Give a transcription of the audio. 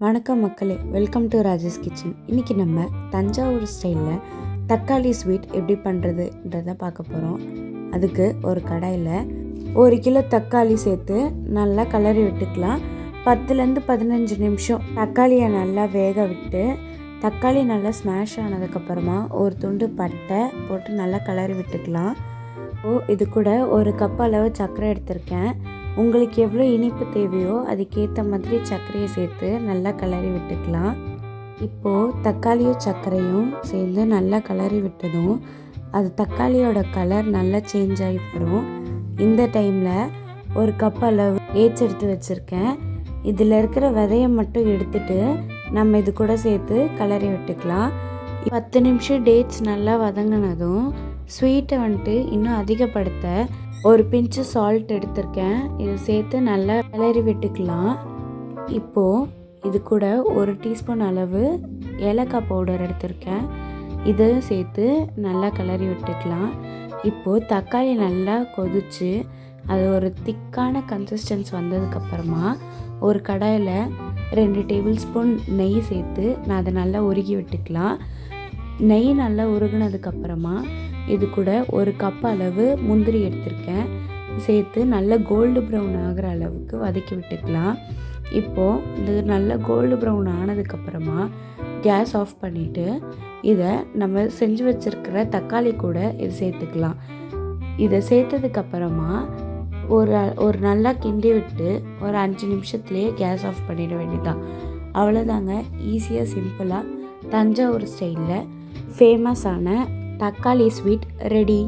வணக்கம் மக்களே, welcome to Rajesh kitchen. இன்றைக்கி நம்ம தஞ்சாவூர் ஸ்டைலில் தக்காளி ஸ்வீட் எப்படி பண்ணுறதுன்றதை பார்க்க போகிறோம். அதுக்கு ஒரு கடாயில் 1 கிலோ தக்காளி சேர்த்து நல்லா கிளறி விட்டுக்கலாம். 10லேருந்து 15 நிமிஷம் தக்காளியை நல்லா வேக விட்டு, தக்காளி நல்லா ஸ்மாஷ் ஆனதுக்கப்புறமா ஒரு துண்டு பட்டை போட்டு நல்லா கிளறி விட்டுக்கலாம். இது கூட 1 கப் அளவு சர்க்கரை எடுத்திருக்கேன். உங்களுக்கு எவ்வளோ இனிப்பு தேவையோ அதுக்கேற்ற மாதிரி சர்க்கரையை சேர்த்து நல்லா கிளறி விட்டுக்கலாம். இப்போது தக்காளியும் சர்க்கரையும் சேர்ந்து நல்லா கிளறி விட்டதும் அது தக்காளியோட கலர் நல்லா சேஞ்ச் ஆகி வரும். இந்த டைமில் 1 கப் அளவு டேட்ஸ் எடுத்து வச்சுருக்கேன். இதில் இருக்கிற விதையை மட்டும் எடுத்துட்டு நம்ம இது கூட சேர்த்து கிளறி விட்டுக்கலாம். 10 நிமிஷம் டேட்ஸ் நல்லா வதங்கினதும் ஸ்வீட்டை வந்துட்டு இன்னும் அதிகப்படுத்த ஒரு பிஞ்சு சால்ட் எடுத்திருக்கேன். இதை சேர்த்து நல்லா கிளறி விட்டுக்கலாம். இப்போது இது கூட 1 டீஸ்பூன் அளவு ஏலக்காய் பவுடர் எடுத்திருக்கேன். இதையும் சேர்த்து நல்லா கிளறி விட்டுக்கலாம். இப்போது தக்காளி நல்லா கொதித்து அது ஒரு திக்கான கன்சிஸ்டன்ஸ் வந்ததுக்கப்புறமா ஒரு கடாயில் 2 டேபிள் ஸ்பூன் நெய் சேர்த்து நான் அதை நல்லா உருகி விட்டுக்கலாம். நெய் நல்லா உருகினதுக்கப்புறமா இது கூட 1 கப் அளவு முந்திரி எடுத்திருக்கேன். சேர்த்து நல்லா கோல்டு ப்ரௌன் ஆகிற அளவுக்கு வதக்கி விட்டுக்கலாம். இப்போது இது நல்லா கோல்டு ப்ரௌன் ஆனதுக்கப்புறமா கேஸ் ஆஃப் பண்ணிவிட்டு இதை நம்ம செஞ்சு வச்சுருக்கிற தக்காளி கூட இது சேர்த்துக்கலாம். இதை சேர்த்ததுக்கப்புறமா ஒரு நல்லா கிண்டி விட்டு ஒரு 5 நிமிஷத்துலேயே கேஸ் ஆஃப் பண்ணிட வேண்டியதுதான். அவ்வளோதாங்க. ஈஸியாக சிம்பிளாக தஞ்சாவூர் ஸ்டைலில் ஃபேமஸான தக்காளி ஸ்வீட் ரெடி.